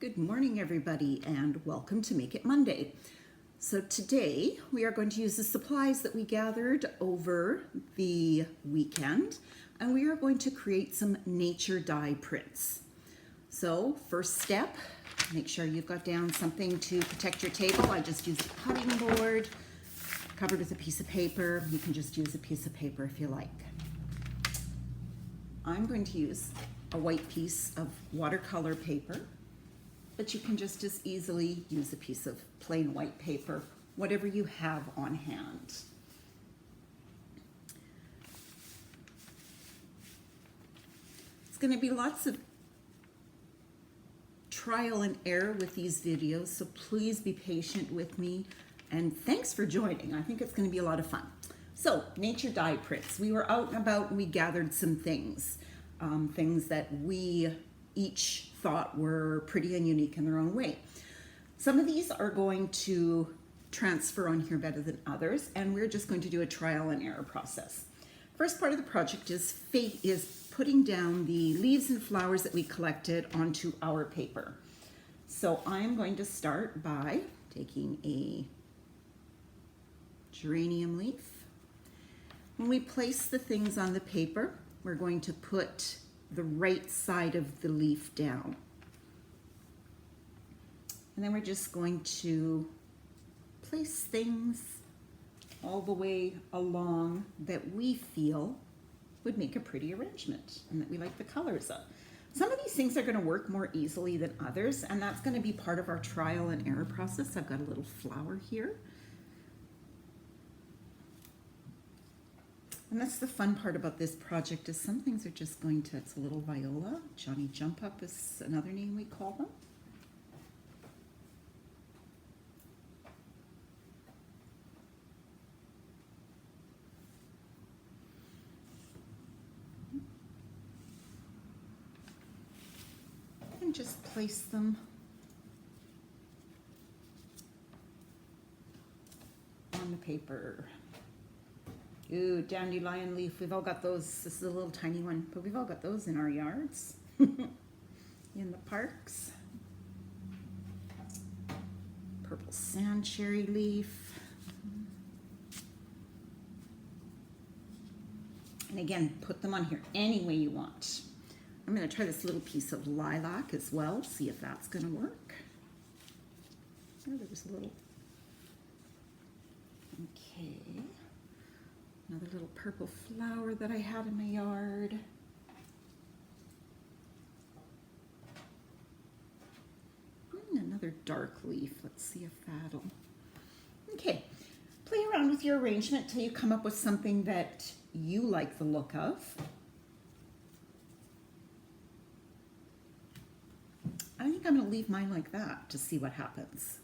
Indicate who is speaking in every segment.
Speaker 1: Good morning, everybody, and welcome to Make It Monday. So today we are going to use the supplies that we gathered over the weekend, and we are going to create some nature die prints. So first step, make sure you've got down something to protect your table. I just used a cutting board covered with a piece of paper. You can just use a piece of paper if you like. I'm going to use a white piece of watercolor paper, but you can just as easily use a piece of plain white paper, whatever you have on hand. It's going to be lots of trial and error with these videos, so please be patient with me, and thanks for joining. I think it's going to be a lot of fun. So, nature die prints. We were out and about and we gathered some things, things that we each thought were pretty and unique in their own way. Some of these are going to transfer on here better than others, and we're just going to do a trial and error process. First part of the project is putting down the leaves and flowers that we collected onto our paper. So I'm going to start by taking a geranium leaf. When we place the things on the paper, we're going to put the right side of the leaf down. And then we're just going to place things all the way along that we feel would make a pretty arrangement and that we like the colors of. Some of these things are going to work more easily than others, and that's going to be part of our trial and error process. I've got a little flower here. And that's the fun part about this project, is some things are just going to, it's a little viola. Johnny Jump Up is another name we call them. And just place them on the paper. Ooh, dandelion leaf, we've all got those. This is a little tiny one, but we've all got those in our yards, in the parks. Purple sand cherry leaf. And again, put them on here any way you want. I'm gonna try this little piece of lilac as well, see if that's gonna work. Oh, there was a little, okay. Another little purple flower that I had in my yard. And another dark leaf. Let's see if that'll... Okay, play around with your arrangement till you come up with something that you like the look of. I think I'm going to leave mine like that to see what happens.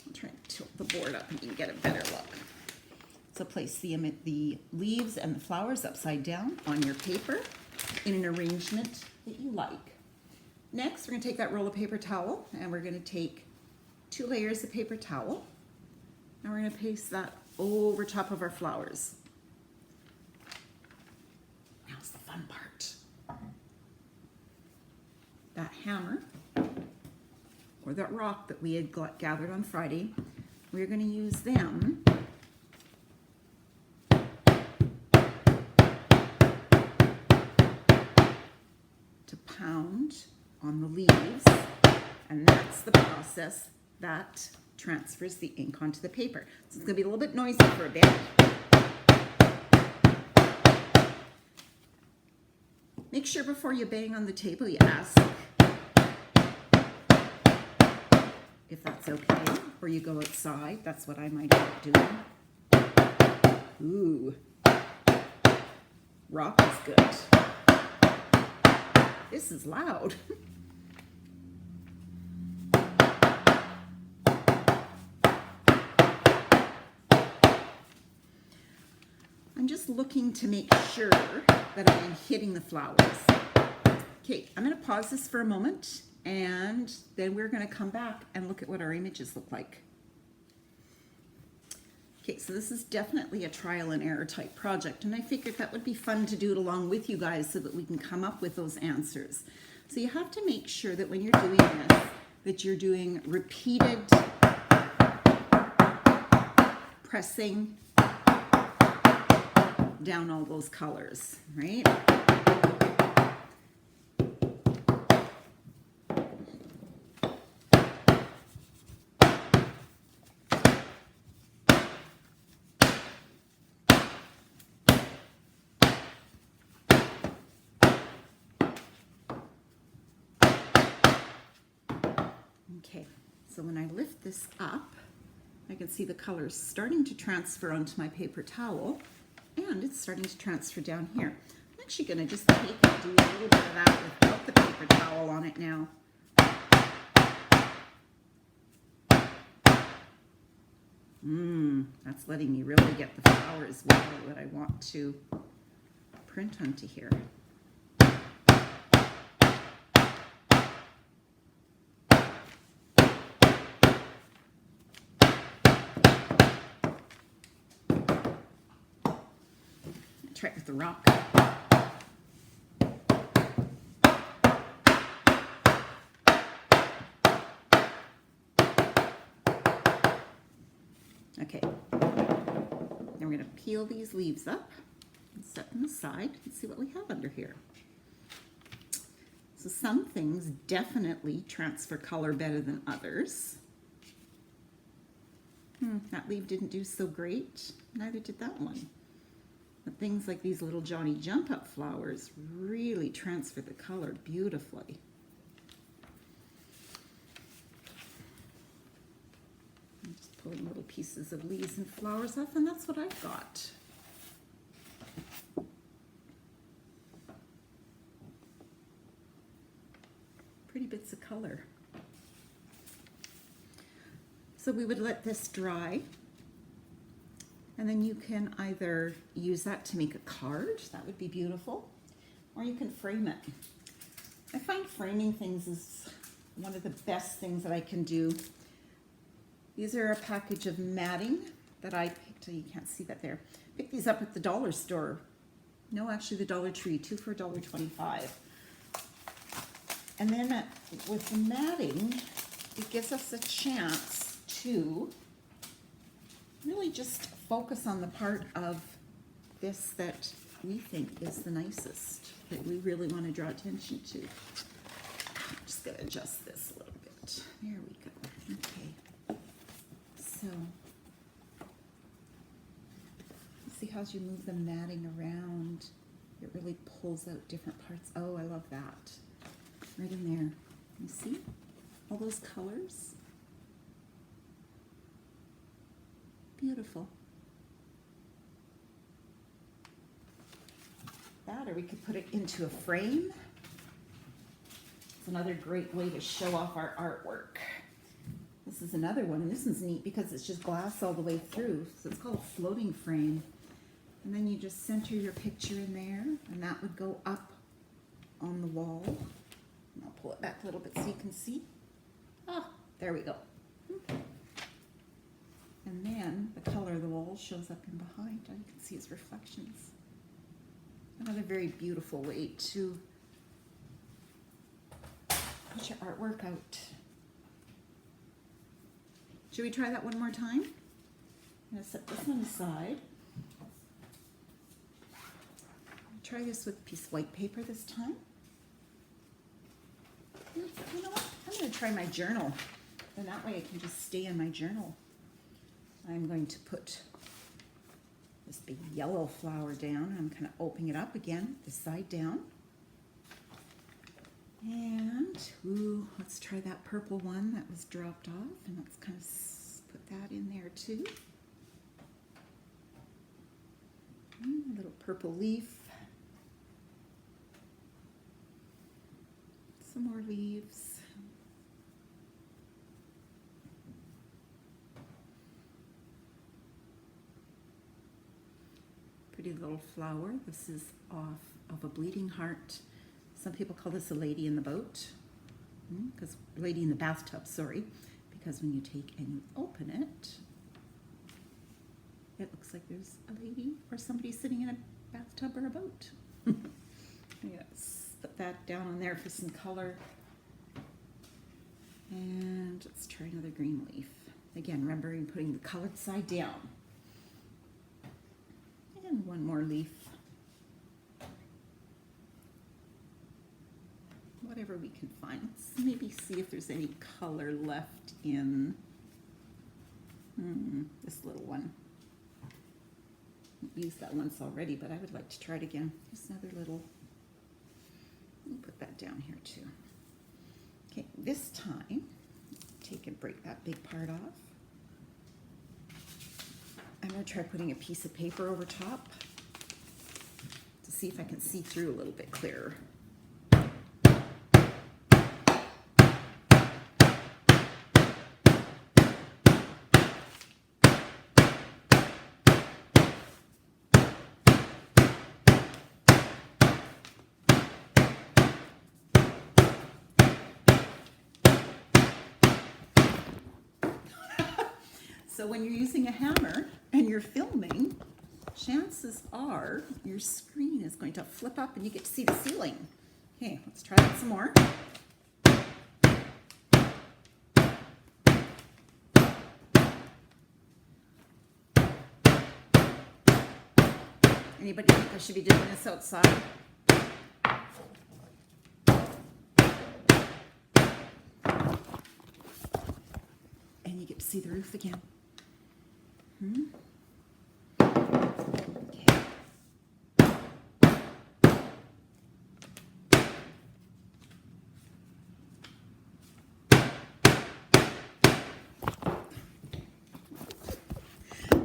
Speaker 1: I'll try to tilt the board up and you can get a better look. So place the leaves and the flowers upside down on your paper in an arrangement that you like. Next, we're going to take that roll of paper towel and we're going to take 2 layers of paper towel and we're going to paste that over top of our flowers. Now's the fun part. That hammer or that rock that we had gathered on Friday, we're going to use them pound on the leaves, and that's the process that transfers the ink onto the paper. So it's going to be a little bit noisy for a bit. Make sure before you bang on the table you ask if that's okay, or you go outside. That's what I might end up doing. Ooh, rock is good. This is loud. I'm just looking to make sure that I am hitting the flowers. Okay, I'm going to pause this for a moment, and then we're going to come back and look at what our images look like. Okay, so this is definitely a trial and error type project, and I figured that would be fun to do it along with you guys so that we can come up with those answers. So you have to make sure that when you're doing this, that you're doing repeated pressing down all those colors, right? Okay, so when I lift this up, I can see the colors starting to transfer onto my paper towel, and it's starting to transfer down here. I'm actually going to just take and do a little bit of that without the paper towel on it now. That's letting me really get the flowers well that I want to print onto here. Try it with the rock. Okay, then we're going to peel these leaves up and set them aside and see what we have under here. So some things definitely transfer color better than others. That leaf didn't do so great, neither did that one. But things like these little Johnny Jump Up flowers really transfer the color beautifully. I'm just pulling little pieces of leaves and flowers off, and that's what I've got. Pretty bits of color. So we would let this dry. And then you can either use that to make a card, that would be beautiful, or you can frame it. I find framing things is one of the best things that I can do. These are a package of matting that I picked. You can't see that there. Picked these up at the dollar store. No, actually the Dollar Tree, 2 for $1.25. And then with the matting, it gives us a chance to really just focus on the part of this that we think is the nicest, that we really want to draw attention to. I'm just going to adjust this a little bit. There we go. Okay. So, see how as you move the matting around, it really pulls out different parts. Oh, I love that. Right in there. You see all those colors? Beautiful. That, or we could put it into a frame. It's another great way to show off our artwork. This is another one, and this one's neat because it's just glass all the way through. So it's called a floating frame. And then you just center your picture in there, and that would go up on the wall. And I'll pull it back a little bit so you can see. Ah, there we go. And then the color of the wall shows up in behind, and you can see its reflections. Another very beautiful way to put your artwork out. Should we try that one more time? I'm going to set this one aside. Try this with a piece of white paper this time. You know what? I'm going to try my journal. Then that way I can just stay in my journal. I'm going to put this big yellow flower down. I'm kind of opening it up again, this side down. And, ooh, let's try that purple one that was dropped off. And let's kind of put that in there too. A little purple leaf. Some more leaves. Pretty little flower. This is off of a bleeding heart. Some people call this a lady in the boat, because lady in the bathtub, sorry, because when you take and you open it, it looks like there's a lady or somebody sitting in a bathtub or a boat. Yes, put put that down on there for some color. And let's try another green leaf. Again, remembering putting the colored side down. And one more leaf. Whatever we can find. Let's maybe see if there's any color left in this little one. I've used that once already, but I would like to try it again. Just another little, let me put that down here too. Okay, this time, take and break that big part off. I'm gonna try putting a piece of paper over top to see if I can see through a little bit clearer. So when you're using a hammer and you're filming, chances are your screen is going to flip up and you get to see the ceiling. Okay, let's try that some more. Anybody think I should be doing this outside? And you get to see the roof again. Okay.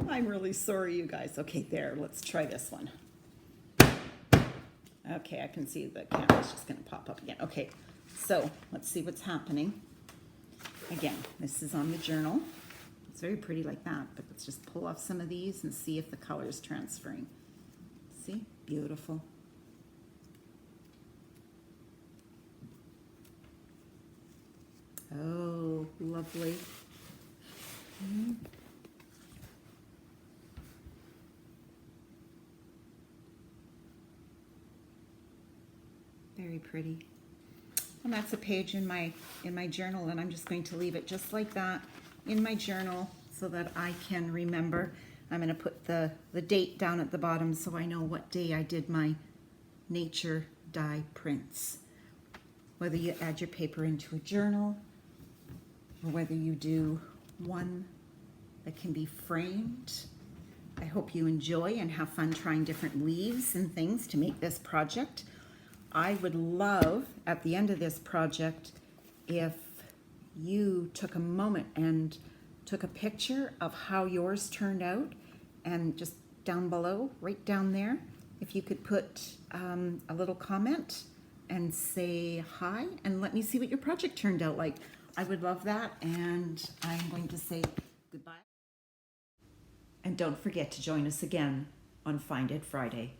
Speaker 1: I'm really sorry, you guys. Okay, there, let's try this one. Okay, I can see the camera's just gonna pop up again. Okay, so let's see what's happening. Again, this is on the journal. It's very pretty like that, but let's just pull off some of these and see if the color is transferring. See? Beautiful. Oh, lovely. Very pretty. And that's a page in my journal, and I'm just going to leave it just like that in my journal so that I can remember. I'm going to put the date down at the bottom so I know what day I did my nature die prints. Whether you add your paper into a journal or whether you do one that can be framed. I hope you enjoy and have fun trying different leaves and things to make this project. I would love, at the end of this project, if you took a moment and took a picture of how yours turned out, and just down below, right down there, if you could put a little comment and say hi and let me see what your project turned out like. I would love that, and I'm going to say goodbye. And don't forget to join us again on Find It Friday.